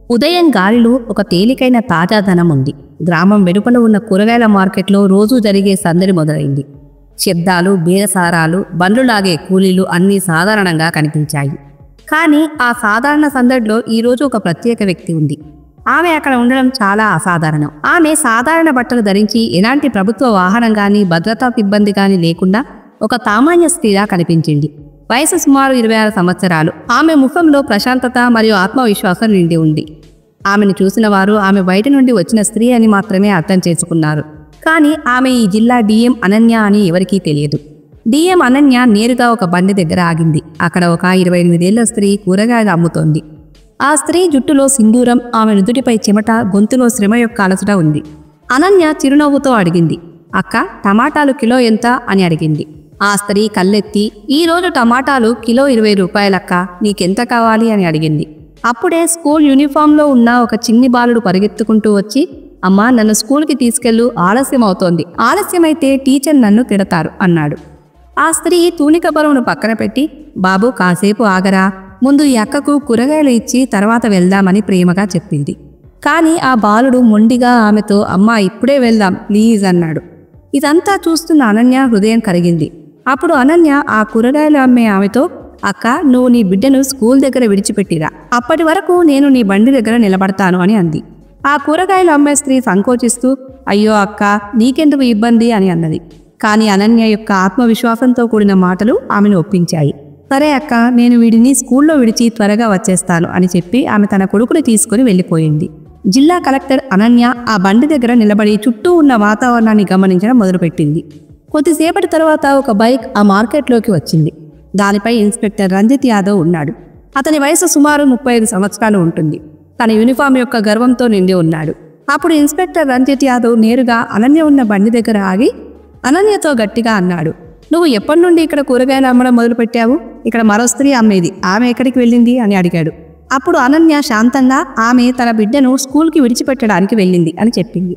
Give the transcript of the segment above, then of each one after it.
ఉదయం గాలిలో ఒక తేలికైన తాజాదనం ఉంది. గ్రామం వెలుపల ఉన్న కూరగాయల మార్కెట్లో రోజూ జరిగే సందడి మొదలైంది. శబ్దాలు, బేరసారాలు, బండ్లు లాగే కూలీలు అన్నీ సాధారణంగా కనిపించాయి. కానీ ఆ సాధారణ సందడిలో ఈరోజు ఒక ప్రత్యేక వ్యక్తి ఉంది. ఆమె అక్కడ ఉండడం చాలా అసాధారణం. ఆమె సాధారణ బట్టలు ధరించి ఎలాంటి ప్రభుత్వ వాహనం కానీ భద్రతా సిబ్బంది కానీ లేకుండా ఒక సామాన్య స్త్రీలా కనిపించింది. వయసు సుమారు 26 సంవత్సరాలు. ఆమె ముఖంలో ప్రశాంతత మరియు ఆత్మవిశ్వాసం నిండి ఉంది. ఆమెను చూసిన వారు ఆమె బయట నుండి వచ్చిన స్త్రీ అని మాత్రమే అర్థం చేసుకున్నారు. కానీ ఆమె ఈ జిల్లా డిఎం అనన్య అని ఎవరికీ తెలియదు. డిఎం అనన్య నేరుగా ఒక బండి దగ్గర ఆగింది. అక్కడ ఒక 28 ఏళ్ల స్త్రీ కూరగాయలు అమ్ముతోంది. ఆ స్త్రీ జుట్టులో సింధూరం, ఆమె నుదుటిపై చెమట, గొంతులో శ్రమ యొక్క అలసట ఉంది. అనన్య చిరునవ్వుతో అడిగింది, అక్క, టమాటాలు కిలో ఎంత అని అడిగింది. ఆ స్త్రీ కళ్ళెత్తి, ఈరోజు టమాటాలు కిలో 20 రూపాయలక్క, నీకెంత కావాలి అని అడిగింది. అప్పుడే స్కూల్ యూనిఫామ్లో ఉన్న ఒక చిన్ని బాలుడు పరిగెత్తుకుంటూ వచ్చి, అమ్మా, నన్ను స్కూల్కి తీసుకెళ్ళు, ఆలస్యం అవుతోంది, ఆలస్యమైతే టీచర్ నన్ను తిడతారు అన్నాడు. ఆ స్త్రీ తూనిక బరువును పక్కన పెట్టి, బాబు, కాసేపు ఆగరా, ముందు ఈ అక్కకు కూరగాయలు ఇచ్చి తర్వాత వెళ్దామని ప్రేమగా చెప్పింది. కానీ ఆ బాలుడు మొండిగా ఆమెతో, అమ్మా, ఇప్పుడే వెళ్దాం ప్లీజ్ అన్నాడు. ఇదంతా చూస్తున్న అనన్య హృదయం కరిగింది. అప్పుడు అనన్య ఆ కూరగాయలు అమ్మే ఆమెతో, అక్క, నువ్వు నీ బిడ్డను స్కూల్ దగ్గర విడిచిపెట్టిరా, అప్పటి వరకు నేను నీ బండి దగ్గర నిలబడతాను అని అంది. ఆ కూరగాయలు అమ్మే స్త్రీ సంకోచిస్తూ, అయ్యో అక్క, నీకెందుకు ఇబ్బంది అని అన్నది. కానీ అనన్య యొక్క ఆత్మవిశ్వాసంతో కూడిన మాటలు ఆమెను ఒప్పించాయి. సరే అక్క, నేను వీడిని స్కూల్లో విడిచి త్వరగా వచ్చేస్తాను అని చెప్పి ఆమె తన కొడుకుని తీసుకుని వెళ్ళిపోయింది. జిల్లా కలెక్టర్ అనన్య ఆ బండి దగ్గర నిలబడి చుట్టూ ఉన్న వాతావరణాన్ని గమనించడం మొదలుపెట్టింది. కొద్దిసేపటి తర్వాత ఒక బైక్ ఆ మార్కెట్లోకి వచ్చింది. దానిపై ఇన్స్పెక్టర్ రంజిత్ యాదవ్ ఉన్నాడు. అతని వయసు సుమారు 35 సంవత్సరాలు ఉంటుంది. తన యూనిఫామ్ యొక్క గర్వంతో నిండి ఉన్నాడు. అప్పుడు ఇన్స్పెక్టర్ రంజిత్ యాదవ్ నేరుగా అనన్య ఉన్న బండి దగ్గర ఆగి అనన్యతో గట్టిగా అన్నాడు, నువ్వు ఎప్పటి నుండి ఇక్కడ కూరగాయలు అమ్మడం మొదలుపెట్టావు? ఇక్కడ మరో స్త్రీ అమ్మేది, ఆమె ఎక్కడికి వెళ్ళింది అని అడిగాడు. అప్పుడు అనన్య శాంతంగా, ఆమె తన బిడ్డను స్కూల్కి విడిచిపెట్టడానికి వెళ్ళింది అని చెప్పింది.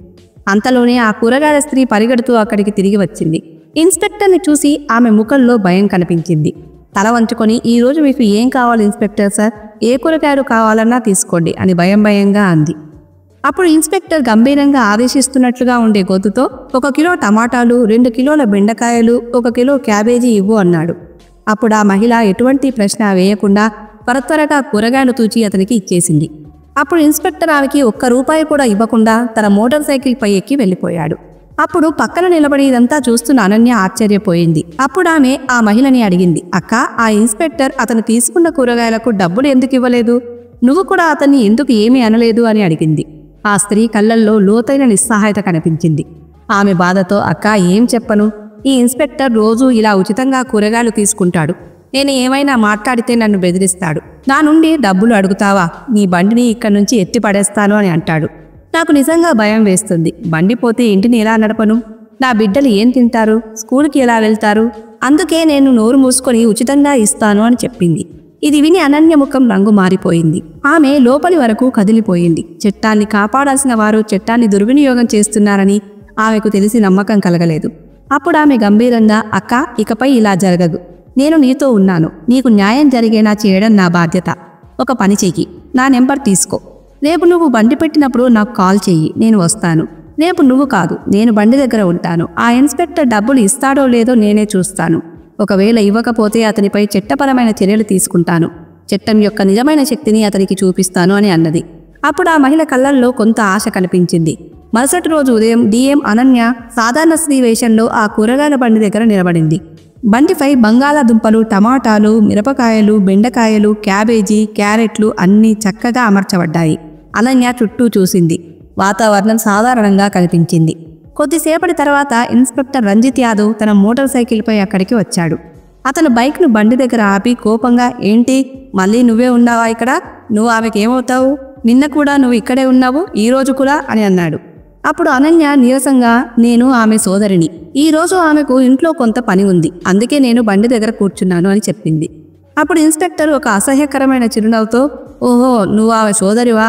అంతలోనే ఆ కూరగాయల స్త్రీ పరిగెడుతూ అక్కడికి తిరిగి వచ్చింది. ఇన్స్పెక్టర్ని చూసి ఆమె ముఖంలో భయం కనిపించింది. తల వంచుకొని, ఈరోజు మీకు ఏం కావాలి ఇన్స్పెక్టర్ సార్, ఏ కూరగాయలు కావాలన్నా తీసుకోండి అని భయంగా అంది. అప్పుడు ఇన్స్పెక్టర్ గంభీరంగా ఆదేశిస్తున్నట్లుగా ఉండే గొంతుతో, 1 కిలో టమాటాలు, 2 కిలోల బెండకాయలు, 1 కిలో క్యాబేజీ ఇవ్వు అన్నాడు. అప్పుడు ఆ మహిళ ఎటువంటి ప్రశ్న వేయకుండా త్వరగా కూరగాయలు తూచి అతనికి ఇచ్చేసింది. అప్పుడు ఇన్స్పెక్టర్ ఆమెకి 1 రూపాయి కూడా ఇవ్వకుండా తన మోటార్ సైకిల్ పై ఎక్కి వెళ్ళిపోయాడు. అప్పుడు పక్కన నిలబడి ఇదంతా చూస్తున్న అనన్య ఆశ్చర్యపోయింది. అప్పుడు ఆమె ఆ మహిళని అడిగింది, అక్క, ఆ ఇన్స్పెక్టర్ అతను తీసుకున్న కూరగాయలకు డబ్బులు ఎందుకు ఇవ్వలేదు? నువ్వు కూడా అతన్ని ఎందుకు ఏమీ అనలేదు అని అడిగింది. ఆ స్త్రీ కళ్ళల్లో లోతైన నిస్సహాయత కనిపించింది. ఆమె బాధతో, అక్క, ఏం చెప్పను, ఈ ఇన్స్పెక్టర్ రోజూ ఇలా ఉచితంగా కూరగాయలు తీసుకుంటాడు. నేను ఏమైనా మాట్లాడితే నన్ను బెదిరిస్తాడు. నా నుండి డబ్బులు అడుగుతావా? నీ బండిని ఇక్కడి నుంచి ఎత్తి పడేస్తాను అని అంటాడు. నాకు నిజంగా భయం వేస్తుంది. బండి పోతే ఇంటిని ఎలా నడపను? నా బిడ్డలు ఏం తింటారు? స్కూల్కి ఎలా వెళ్తారు? అందుకే నేను నోరు మూసుకొని ఉచితంగా ఇస్తాను అని చెప్పింది. ఇది విని అనన్య ముఖం రంగు మారిపోయింది. ఆమె లోపలి వరకు కదిలిపోయింది. చట్టాన్ని కాపాడాల్సిన వారు చట్టాన్ని దుర్వినియోగం చేస్తున్నారని ఆమెకు తెలిసి నమ్మకం కలగలేదు. అప్పుడు ఆమె గంభీరంగా, అక్క, ఇకపై ఇలా జరగదు. నేను నీతో ఉన్నాను. నీకు న్యాయం జరిగేలా చేయడం నా బాధ్యత. ఒక పని చెయ్యి, నా నెంబర్ తీసుకో. రేపు నువ్వు బండి పెట్టినప్పుడు నాకు కాల్ చెయ్యి, నేను వస్తాను. రేపు నువ్వు కాదు, నేను బండి దగ్గర ఉంటాను. ఆ ఇన్స్పెక్టర్ డబ్బులు ఇస్తాడో లేదో నేనే చూస్తాను. ఒకవేళ ఇవ్వకపోతే అతనిపై చట్టపరమైన చర్యలు తీసుకుంటాను. చట్టం యొక్క నిజమైన శక్తిని అతనికి చూపిస్తాను అని అన్నది. అప్పుడు ఆ మహిళ కళ్ళల్లో కొంత ఆశ కనిపించింది. మరుసటి రోజు ఉదయం డిఎం అనన్య సాధారణ స్త్రీ వేషంలో ఆ కూరగాయల బండి దగ్గర నిలబడింది. బండిపై బంగాళాదుంపలు, టమాటాలు, మిరపకాయలు, బెండకాయలు, క్యాబేజీ, క్యారెట్లు అన్నీ చక్కగా అమర్చబడ్డాయి. అనన్య చుట్టూ చూసింది. వాతావరణం సాధారణంగా కనిపించింది. కొద్దిసేపటి తర్వాత ఇన్స్పెక్టర్ రంజిత్ యాదవ్ తన మోటార్ సైకిల్పై అక్కడికి వచ్చాడు. అతను బైక్ను బండి దగ్గర ఆపి కోపంగా, ఏంటి, మళ్ళీ నువ్వే ఉన్నావా ఇక్కడ? నువ్వు ఆమెకి ఏమవుతావు? నిన్న కూడా నువ్వు ఇక్కడే ఉన్నావు, ఈరోజు కూడా అని అన్నాడు. అప్పుడు అనన్య నీరసంగా, నేను ఆమె సోదరిని. ఈరోజు ఆమెకు ఇంట్లో కొంత పని ఉంది, అందుకే నేను బండి దగ్గర కూర్చున్నాను అని చెప్పింది. అప్పుడు ఇన్స్పెక్టర్ ఒక అసహ్యకరమైన చిరునవ్వుతో, ఓహో, నువ్వు ఆమె సోదరివా?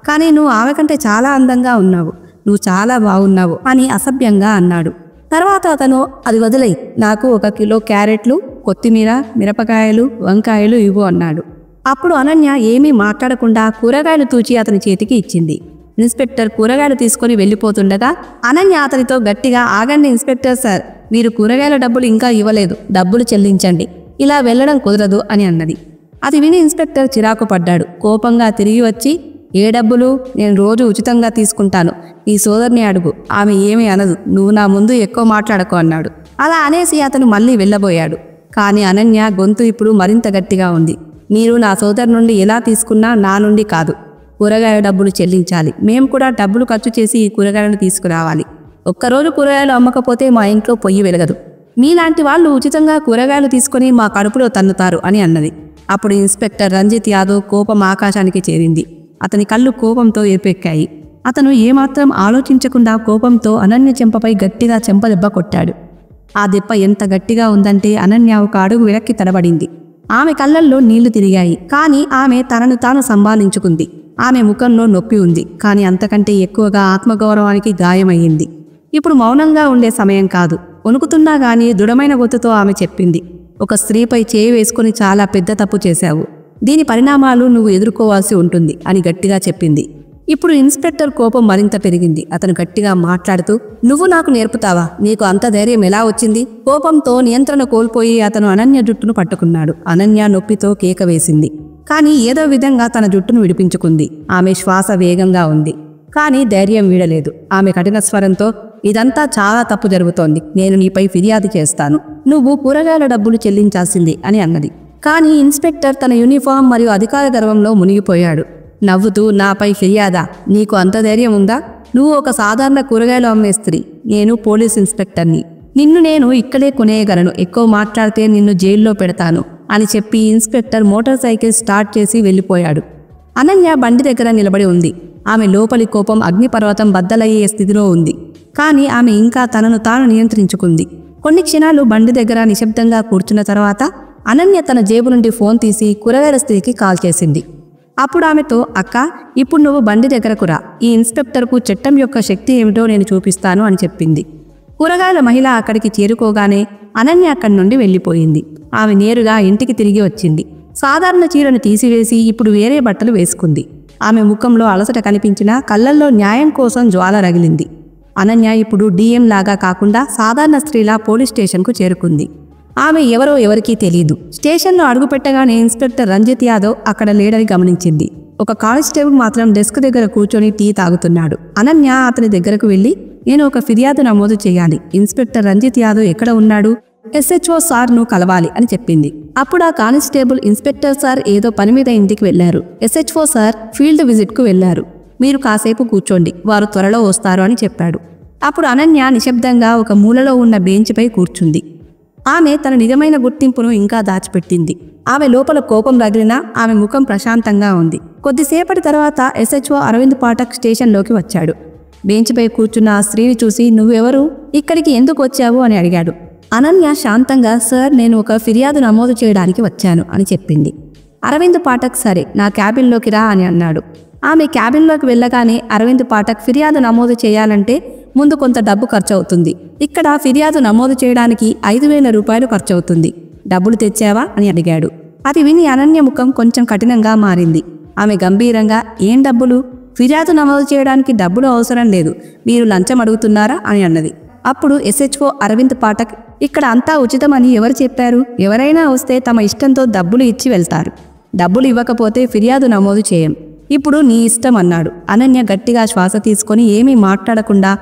కానీ నువ్వు ఆమె కంటే చాలా అందంగా ఉన్నావు, నువ్వు చాలా బాగున్నావు అని అసభ్యంగా అన్నాడు. తర్వాత అతను, అది వదిలేయ్, నాకు 1 కిలో క్యారెట్లు, కొత్తిమీర, మిరపకాయలు, వంకాయలు ఇవ్వు అన్నాడు. అప్పుడు అనన్య ఏమీ మాట్లాడకుండా కూరగాయలు తూచి అతని చేతికి ఇచ్చింది. ఇన్స్పెక్టర్ కూరగాయలు తీసుకొని వెళ్ళిపోతుండగా అనన్య అతనితో గట్టిగా, ఆగండి ఇన్స్పెక్టర్ సార్, మీరు కూరగాయల డబ్బులు ఇంకా ఇవ్వలేదు, డబ్బులు చెల్లించండి, ఇలా వెళ్ళడం కుదరదు అని అన్నది. అది విని ఇన్స్పెక్టర్ చిరాకు పడ్డాడు. కోపంగా తిరిగి వచ్చి, ఏ డబ్బులు, నేను రోజు ఉచితంగా తీసుకుంటాను, ఈ సోదరిని అడుగు, ఆమె ఏమీ అనదు, నువ్వు నా ముందు ఎక్కువ మాట్లాడకు అన్నాడు. అలా అనేసి అతను మళ్ళీ వెళ్ళబోయాడు. కానీ అనన్య గొంతు ఇప్పుడు మరింత గట్టిగా ఉంది. మీరు నా సోదరు నుండి ఎలా తీసుకున్నా నా నుండి కాదు, కూరగాయల డబ్బులు చెల్లించాలి, మేము కూడా డబ్బులు ఖర్చు చేసి ఈ కూరగాయలను తీసుకురావాలి, ఒక్కరోజు కూరగాయలు అమ్మకపోతే మా ఇంట్లో పొయ్యి వెలగదు, మీలాంటి వాళ్ళు ఉచితంగా కూరగాయలు తీసుకొని మా కడుపులో తన్నుతారు అని అన్నది. అప్పుడు ఇన్స్పెక్టర్ రంజిత్ యాదవ్ కోపం ఆకాశానికి చేరింది. అతని కళ్ళు కోపంతో ఎరుపెక్కాయి. అతను ఏమాత్రం ఆలోచించకుండా కోపంతో అనన్య చెంపపై గట్టిగా చెంపదెబ్బ కొట్టాడు. ఆ దెబ్బ ఎంత గట్టిగా ఉందంటే అనన్య ఒక అడుగు వెనక్కి తడబడింది. ఆమె కళ్ళల్లో నీళ్లు తిరిగాయి. కానీ ఆమె తనను తాను సంభాళించుకుంది. ఆమె ముఖంలో నొప్పి ఉంది, కానీ అంతకంటే ఎక్కువగా ఆత్మగౌరవానికి గాయమయ్యింది. ఇప్పుడు మౌనంగా ఉండే సమయం కాదు. వణుకుతున్నా గానీ దృఢమైన గొంతుతో ఆమె చెప్పింది, ఒక స్త్రీపై చేయి వేసుకుని చాలా పెద్ద తప్పు చేశావు, దీని పరిణామాలు నువ్వు ఎదుర్కోవాల్సి ఉంటుంది అని గట్టిగా చెప్పింది. ఇప్పుడు ఇన్స్పెక్టర్ కోపం మరింత పెరిగింది. అతను గట్టిగా మాట్లాడుతూ, నువ్వు నాకు నేర్పుతావా, నీకు అంత ధైర్యం ఎలా వచ్చింది? కోపంతో నియంత్రణ కోల్పోయి అతను అనన్య జుట్టును పట్టుకున్నాడు. అనన్య నొప్పితో కేక వేసింది. కానీ ఏదో విధంగా తన జుట్టును విడిపించుకుంది. ఆమె శ్వాస వేగంగా ఉంది, కానీ ధైర్యం వీడలేదు. ఆమె కఠిన స్వరంతో, ఇదంతా చాలా తప్పు జరుగుతోంది, నేను నీపై ఫిర్యాదు చేస్తాను, నువ్వు కూరగాయల డబ్బులు చెల్లించాల్సింది అని అన్నది. కానీ ఇన్స్పెక్టర్ తన యూనిఫామ్ మరియు అధికార గర్వంలో మునిగిపోయాడు. నవ్వుతూ, నాపై ఫిర్యాదా, నీకు అంత ధైర్యం ఉందా? నువ్వు ఒక సాధారణ కూరగాయలు అమ్మే స్త్రీ, నేను పోలీస్ ఇన్స్పెక్టర్ని, నిన్ను నేను ఇక్కడే కొనేయగలను, ఎక్కువ మాట్లాడితే నిన్ను జైల్లో పెడతాను అని చెప్పి ఇన్స్పెక్టర్ మోటార్ సైకిల్ స్టార్ట్ చేసి వెళ్ళిపోయాడు. అనన్య బండి దగ్గర నిలబడి ఉంది. ఆమె లోపలి కోపం అగ్నిపర్వతం బద్దలయ్యే స్థితిలో ఉంది. కానీ ఆమె ఇంకా తనను తాను నియంత్రించుకుంది. కొన్ని క్షణాలు బండి దగ్గర నిశ్శబ్దంగా కూర్చున్న తర్వాత అనన్య తన జేబు నుండి ఫోన్ తీసి కూరగాయల స్త్రీకి కాల్ చేసింది. అప్పుడు ఆమెతో, అక్క, ఇప్పుడు నువ్వు బండి దగ్గరకు రా, ఈ ఇన్స్పెక్టర్కు చట్టం యొక్క శక్తి ఏమిటో నేను చూపిస్తాను అని చెప్పింది. కూరగాయల మహిళ అక్కడికి చేరుకోగానే అనన్య అక్కడి నుండి వెళ్ళిపోయింది. ఆమె నేరుగా ఇంటికి తిరిగి వచ్చింది. సాధారణ చీరను తీసివేసి ఇప్పుడు వేరే బట్టలు వేసుకుంది. ఆమె ముఖంలో అలసట కనిపించినా కళ్ళల్లో న్యాయం కోసం జ్వాల రగిలింది. అనన్య ఇప్పుడు డిఎం లాగా కాకుండా సాధారణ స్త్రీలా పోలీస్ స్టేషన్కు చేరుకుంది. ఆమె ఎవరో ఎవరికీ తెలియదు. స్టేషన్లో అడుగుపెట్టగానే ఇన్స్పెక్టర్ రంజిత్ యాదవ్ అక్కడ లేడని గమనించింది. ఒక కానిస్టేబుల్ మాత్రం డెస్క్ దగ్గర కూర్చొని టీ తాగుతున్నాడు. అనన్య అతని దగ్గరకు వెళ్ళి, నేను ఒక ఫిర్యాదు నమోదు చేయాలి, ఇన్స్పెక్టర్ రంజిత్ యాదవ్ ఎక్కడ ఉన్నాడు, SHO సార్ను కలవాలి అని చెప్పింది. అప్పుడు ఆ కానిస్టేబుల్, ఇన్స్పెక్టర్ సార్ ఏదో పని మీద ఇంటికి వెళ్లారు, SHO సార్ ఫీల్డ్ విజిట్కు వెళ్లారు, మీరు కాసేపు కూర్చోండి, వారు త్వరలో వస్తారు అని చెప్పాడు. అప్పుడు అనన్య నిశ్శబ్దంగా ఒక మూలలో ఉన్న బెంచ్పై కూర్చుంది. ఆమె తన నిజమైన గుర్తింపును ఇంకా దాచిపెట్టింది. ఆమె లోపల కోపం రగిలినా ఆమె ముఖం ప్రశాంతంగా ఉంది. కొద్దిసేపటి తర్వాత SHO అరవింద్ పాఠక్ స్టేషన్లోకి వచ్చాడు. బెంచ్పై కూర్చున్న ఆ స్త్రీని చూసి, నువ్వెవరు, ఇక్కడికి ఎందుకు వచ్చావు అని అడిగాడు. అనన్య శాంతంగా, సార్, నేను ఒక ఫిర్యాదు నమోదు చేయడానికి వచ్చాను అని చెప్పింది. అరవింద్ పాఠక్, సరే, నా క్యాబిన్లోకి రా అని అన్నాడు. ఆమె క్యాబిన్లోకి వెళ్ళగానే అరవింద్ పాఠక్, ఫిర్యాదు నమోదు చేయాలంటే ముందు కొంత డబ్బు ఖర్చు అవుతుంది, ఇక్కడ ఫిర్యాదు నమోదు చేయడానికి 5,000 రూపాయలు ఖర్చు అవుతుంది, డబ్బులు తెచ్చావా అని అడిగాడు. అది విని అనన్య ముఖం కొంచెం కఠినంగా మారింది. ఆమె గంభీరంగా, ఏం డబ్బులు, ఫిర్యాదు నమోదు చేయడానికి డబ్బులు అవసరం లేదు, మీరు లంచం అడుగుతున్నారా అని అన్నది. అప్పుడు SHO అరవింద్ పాఠక్, ఇక్కడ అంతా ఉచితమని ఎవరు చెప్పారు, ఎవరైనా వస్తే తమ ఇష్టంతో డబ్బులు ఇచ్చి వెళ్తారు, డబ్బులు ఇవ్వకపోతే ఫిర్యాదు నమోదు చేయం, ఇప్పుడు నీ ఇష్టం అన్నాడు. అనన్య గట్టిగా శ్వాస తీసుకొని ఏమీ మాట్లాడకుండా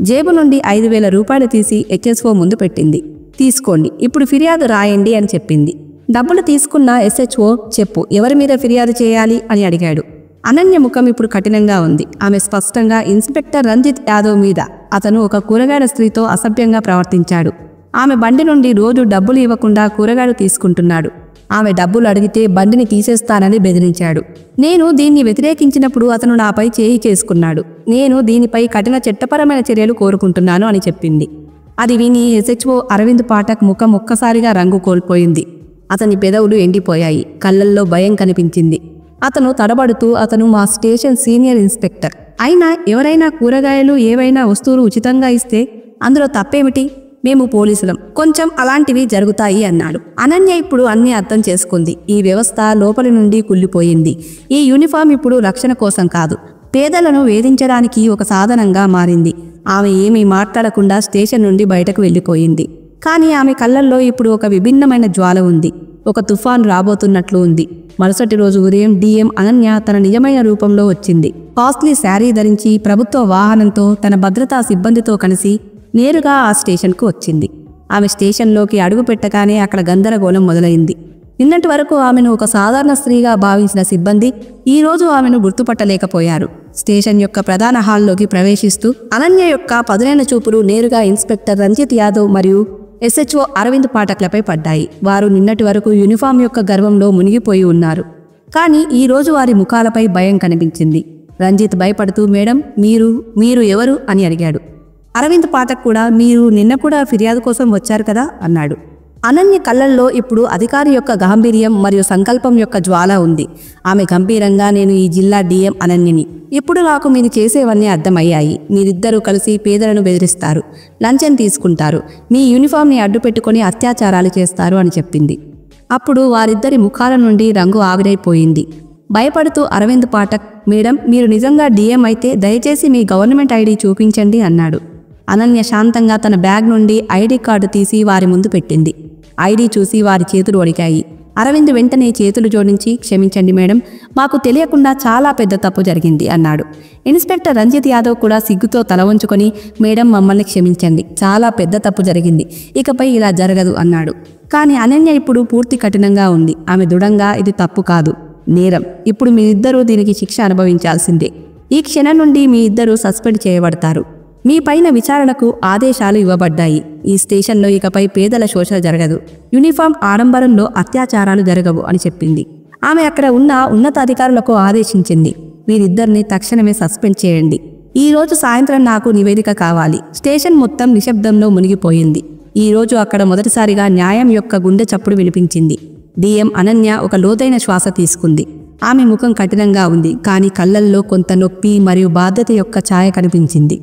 జేబు నుండి 5,000 రూపాయలు తీసి HSO ముందు పెట్టింది. తీసుకోండి, ఇప్పుడు ఫిర్యాదు రాయండి అని చెప్పింది. డబ్బులు తీసుకున్న SHO, చెప్పు, ఎవరి మీద ఫిర్యాదు చేయాలి అని అడిగాడు. అనన్య ముఖం ఇప్పుడు కఠినంగా ఉంది. ఆమె స్పష్టంగా ఇన్స్పెక్టర్ రంజిత్ యాదవ్ మీద, అతను ఒక కూరగాయల స్త్రీతో అసభ్యంగా ప్రవర్తించాడు, ఆమె బండి నుండి రోజు డబ్బులు ఇవ్వకుండా కూరగాయలు తీసుకుంటున్నాడు, ఆమె డబ్బులు అడిగితే బండిని తీసేస్తానని బెదిరించాడు, నేను దీన్ని వ్యతిరేకించినప్పుడు అతను నాపై చేయి చేసుకున్నాడు, నేను దీనిపై కఠిన చట్టపరమైన చర్యలు కోరుకుంటున్నాను అని చెప్పింది. అది విని SHO అరవింద్ పాఠక్ ముఖం ఒక్కసారిగా రంగు కోల్పోయింది. అతని పెదవులు ఎండిపోయాయి, కళ్ళల్లో భయం కనిపించింది. అతను తడబడుతూ, అతను మా స్టేషన్ సీనియర్ ఇన్స్పెక్టర్, అయినా ఎవరైనా కూరగాయలు ఏవైనా వస్తువులు ఉచితంగా ఇస్తే అందులో తప్పేమిటి, మేము పోలీసులం, కొంచెం అలాంటివి జరుగుతాయి అన్నాడు. అనన్య ఇప్పుడు అన్నీ అర్థం చేసుకుంది. ఈ వ్యవస్థ లోపలి నుండి కుళ్ళిపోయింది. ఈ యూనిఫామ్ ఇప్పుడు రక్షణ కోసం కాదు, పేదలను వేధించడానికి ఒక సాధనంగా మారింది. ఆమె ఏమీ మాట్లాడకుండా స్టేషన్ నుండి బయటకు వెళ్ళిపోయింది. కానీ ఆమె కళ్ళల్లో ఇప్పుడు ఒక విభిన్నమైన జ్వాల ఉంది. ఒక తుఫాన్ రాబోతున్నట్లు ఉంది. మరుసటి రోజు ఉదయం డిఎం అనన్య తన నిజమైన రూపంలో వచ్చింది. కాస్ట్లీ శారీ ధరించి ప్రభుత్వ వాహనంతో తన భద్రతా సిబ్బందితో కలిసి నేరుగా ఆ స్టేషన్కు వచ్చింది. ఆమె స్టేషన్లోకి అడుగు పెట్టగానే అక్కడ గందరగోళం మొదలైంది. నిన్నటి వరకు ఆమెను ఒక సాధారణ స్త్రీగా భావించిన సిబ్బంది ఈరోజు ఆమెను గుర్తుపట్టలేకపోయారు. స్టేషన్ యొక్క ప్రధాన హాల్లోకి ప్రవేశిస్తూ అనన్య యొక్క పదునైన చూపులు నేరుగా ఇన్స్పెక్టర్ రంజిత్ యాదవ్ మరియు ఎస్హెచ్ఓ అరవింద్ పాఠక్లపై పడ్డాయి. వారు నిన్నటి వరకు యూనిఫామ్ యొక్క గర్వంలో మునిగిపోయి ఉన్నారు. కానీ ఈరోజు వారి ముఖాలపై భయం కనిపించింది. రంజిత్ భయపడుతూ, మేడం మీరు ఎవరు అని అడిగాడు. అరవింద్ పాఠక్ కూడా, మీరు నిన్న కూడా ఫిర్యాదు కోసం వచ్చారు కదా అన్నాడు. అనన్య కళ్ళల్లో ఇప్పుడు అధికారి యొక్క గాంభీర్యం మరియు సంకల్పం యొక్క జ్వాల ఉంది. ఆమె గంభీరంగా, నేను ఈ జిల్లా డిఎం అనన్యని. ఇప్పుడు నాకు మీరు చేసేవన్నీ అర్థమయ్యాయి. మీరిద్దరూ కలిసి పేదలను బెదిరిస్తారు, లంచం తీసుకుంటారు, మీ యూనిఫామ్ని అడ్డుపెట్టుకొని అత్యాచారాలు చేస్తారు అని చెప్పింది. అప్పుడు వారిద్దరి ముఖాల నుండి రంగు ఆవిరైపోయింది. భయపడుతూ అరవింద్ పాఠక్, మేడం మీరు నిజంగా డిఎం అయితే దయచేసి మీ గవర్నమెంట్ ఐడి చూపించండి అన్నాడు. అనన్య శాంతంగా తన బ్యాగ్ నుండి ఐడి కార్డు తీసి వారి ముందు పెట్టింది. ఐడి చూసి వారి చేతులు వణికాయి. అరవింద్ వెంటనే చేతులు జోడించి, క్షమించండి మేడం, మాకు తెలియకుండా చాలా పెద్ద తప్పు జరిగింది అన్నాడు. ఇన్స్పెక్టర్ రంజిత్ యాదవ్ కూడా సిగ్గుతో తల వంచుకొని, మేడం మమ్మల్ని క్షమించండి, చాలా పెద్ద తప్పు జరిగింది, ఇకపై ఇలా జరగదు అన్నాడు. కానీ అనన్య ఇప్పుడు పూర్తి కఠినంగా ఉంది. ఆమె దృఢంగా, ఇది తప్పు కాదు, నేరం. ఇప్పుడు మీ ఇద్దరూ దీనికి శిక్ష అనుభవించాల్సిందే. ఈ క్షణం నుండి మీ ఇద్దరూ సస్పెండ్ చేయబడతారు. మీ పైన విచారణకు ఆదేశాలు ఇవ్వబడ్డాయి. ఈ స్టేషన్లో ఇకపై పేదల శోషణ జరగదు, యూనిఫామ్ ఆడంబరంలో అత్యాచారాలు జరగవు అని చెప్పింది. ఆమె అక్కడ ఉన్న ఉన్నతాధికారులకు ఆదేశించింది, వీరిద్దరిని తక్షణమే సస్పెండ్ చేయండి. ఈ రోజు సాయంత్రం నాకు నివేదిక కావాలి. స్టేషన్ మొత్తం నిశ్శబ్దంలో మునిగిపోయింది. ఈ రోజు అక్కడ మొదటిసారిగా న్యాయం యొక్క గుండె చప్పుడు వినిపించింది. డిఎం అనన్య ఒక లోతైన శ్వాస తీసుకుంది. ఆమె ముఖం కఠినంగా ఉంది, కానీ కళ్ళల్లో కొంత నొప్పి మరియు బాధ్యత యొక్క ఛాయ కనిపించింది.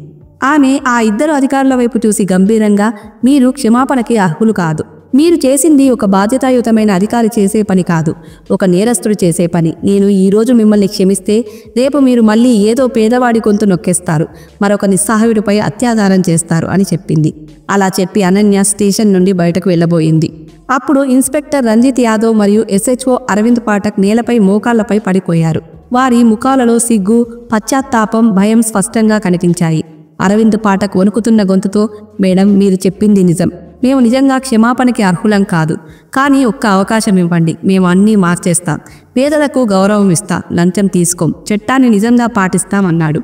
ఆమె ఆ ఇద్దరు అధికారుల వైపు చూసి గంభీరంగా, మీరు క్షమాపణకి అర్హులు కాదు. మీరు చేసింది ఒక బాధ్యతాయుతమైన అధికారి చేసే పని కాదు, ఒక నేరస్తుడు చేసే పని. నేను ఈరోజు మిమ్మల్ని క్షమిస్తే రేపు మీరు మళ్ళీ ఏదో పేదవాడి గొంతు నొక్కేస్తారు, మరొక నిస్సహాయుడిపై అత్యాచారం చేస్తారు అని చెప్పింది. అలా చెప్పి అనన్య స్టేషన్ నుండి బయటకు వెళ్ళబోయింది. అప్పుడు ఇన్స్పెక్టర్ రంజిత్ యాదవ్ మరియు ఎస్హెచ్ఓ అరవింద్ పాఠక్ నేలపై మోకాళ్లపై పడిపోయారు. వారి ముఖాలలో సిగ్గు, పశ్చాత్తాపం, భయం స్పష్టంగా కనిపించాయి. అరవింద్ పాఠక్ వణుకుతున్న గొంతుతో, మేడం మీరు చెప్పింది నిజం, మేము నిజంగా క్షమాపణకి అర్హులం కాదు, కానీ ఒక్క అవకాశం ఇవ్వండి, మేము అన్నీ మార్చేస్తాం, పేదలకు గౌరవం ఇస్తాం, లంచం తీసుకోం, చట్టాన్ని నిజంగా పాటిస్తాం అన్నాడు.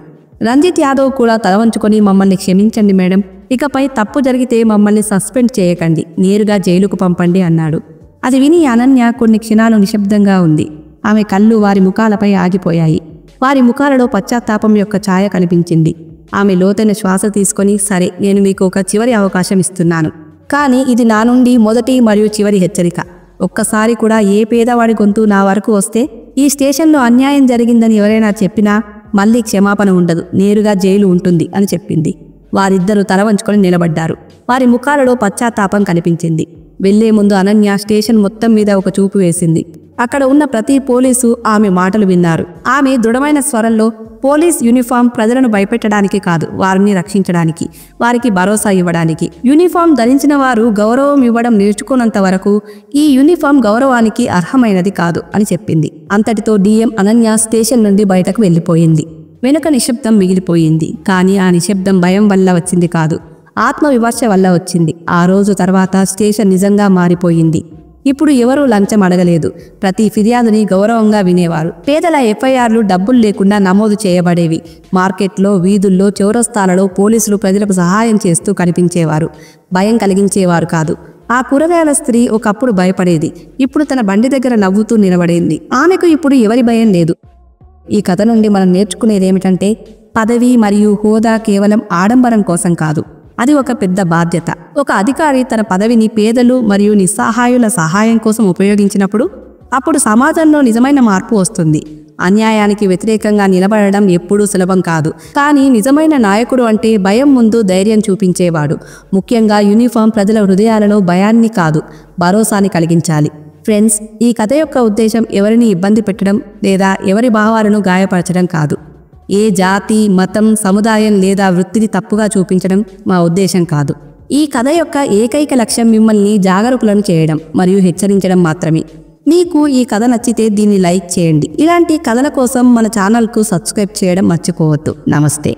రంజిత్ యాదవ్ కూడా తల వంచుకొని, మమ్మల్ని క్షమించండి మేడం, ఇకపై తప్పు జరిగితే మమ్మల్ని సస్పెండ్ చేయకండి, నేరుగా జైలుకు పంపండి అన్నాడు. అది విని అనన్య కొన్ని క్షణాలు నిశ్శబ్దంగా ఉంది. ఆమె కళ్ళు వారి ముఖాలపై ఆగిపోయాయి. వారి ముఖాలలో పశ్చాత్తాపం యొక్క ఛాయ కనిపించింది. ఆమె లోతైన శ్వాస తీసుకొని, సరే, నేను మీకు ఒక చివరి అవకాశం ఇస్తున్నాను, కానీ ఇది నా నుండి మొదటి మరియు చివరి హెచ్చరిక. ఒక్కసారి కూడా ఏ పేదవాడి గొంతు నా వరకు వస్తే, ఈ స్టేషన్లో అన్యాయం జరిగిందని ఎవరైనా చెప్పినా మళ్ళీ క్షమాపణ ఉండదు, నేరుగా జైలు ఉంటుంది అని చెప్పింది. వారిద్దరూ తల వంచుకొని నిలబడ్డారు. వారి ముఖాలలో పశ్చాత్తాపం కనిపించింది. వెళ్లే ముందు అనన్య స్టేషన్ మొత్తం మీద ఒక చూపు వేసింది. అక్కడ ఉన్న ప్రతి పోలీసు ఆమె మాటలు విన్నారు. ఆమె దృఢమైన స్వరంలో, పోలీస్ యూనిఫామ్ ప్రజలను భయపెట్టడానికి కాదు, వారిని రక్షించడానికి, వారికి భరోసా ఇవ్వడానికి. యూనిఫామ్ ధరించిన వారు గౌరవం ఇవ్వడం నేర్చుకున్నంత వరకు ఈ యూనిఫామ్ గౌరవానికి అర్హమైనది కాదు అని చెప్పింది. అంతటితో డిఎం అనన్య స్టేషన్ నుండి బయటకు వెళ్ళిపోయింది. వెనుక నిశ్శబ్దం మిగిలిపోయింది. కానీ ఆ నిశ్శబ్దం భయం వల్ల వచ్చింది కాదు, ఆత్మవిమర్శ వల్ల వచ్చింది. ఆ రోజు తర్వాత స్టేషన్ నిజంగా మారిపోయింది. ఇప్పుడు ఎవరూ లంచం అడగలేదు. ప్రతి ఫిర్యాదుని గౌరవంగా వినేవారు. పేదల ఎఫ్ఐఆర్లు డబ్బులు లేకుండా నమోదు చేయబడేవి. మార్కెట్లో, వీధుల్లో, చౌరస్తాలలో పోలీసులు ప్రజలకు సహాయం చేస్తూ కనిపించేవారు. భయం కలిగించేవారు కాదు. ఆ కూరగాయల స్త్రీ ఒకప్పుడు భయపడేది. ఇప్పుడు తన బండి దగ్గర నవ్వుతూ నిలబడింది. ఆమెకు ఇప్పుడు ఎవరి భయం లేదు. ఈ కథ నుండి మనం నేర్చుకునేదేమిటంటే, పదవి మరియు హోదా కేవలం ఆడంబరం కోసం కాదు, అది ఒక పెద్ద బాధ్యత. ఒక అధికారి తన పదవిని పేదలు మరియు నిస్సహాయుల సహాయం కోసం ఉపయోగించినప్పుడు అప్పుడు సమాజంలో నిజమైన మార్పు వస్తుంది. అన్యాయానికి వ్యతిరేకంగా నిలబడడం ఎప్పుడూ సులభం కాదు. కానీ నిజమైన నాయకుడు అంటే భయం ముందు ధైర్యం చూపించేవాడు. ముఖ్యంగా యూనిఫామ్ ప్రజల హృదయాలలో భయాన్ని కాదు, భరోసాని కలిగించాలి. ఫ్రెండ్స్, ఈ కథ యొక్క ఉద్దేశం ఎవరిని ఇబ్బంది పెట్టడం లేదా ఎవరి భావాలను గాయపరచడం కాదు. ఏ జాతి, మతం, సముదాయం లేదా వృత్తిని తప్పుగా చూపించడం మా ఉద్దేశం కాదు. ఈ కథ యొక్క ఏకైక లక్ష్యం మిమ్మల్ని జాగరూకులను చేయడం మరియు హెచ్చరించడం మాత్రమే. మీకు ఈ కథ నచ్చితే దీన్ని లైక్ చేయండి. ఇలాంటి కథల కోసం మన ఛానల్కు సబ్స్క్రైబ్ చేయడం మర్చిపోవద్దు. నమస్తే.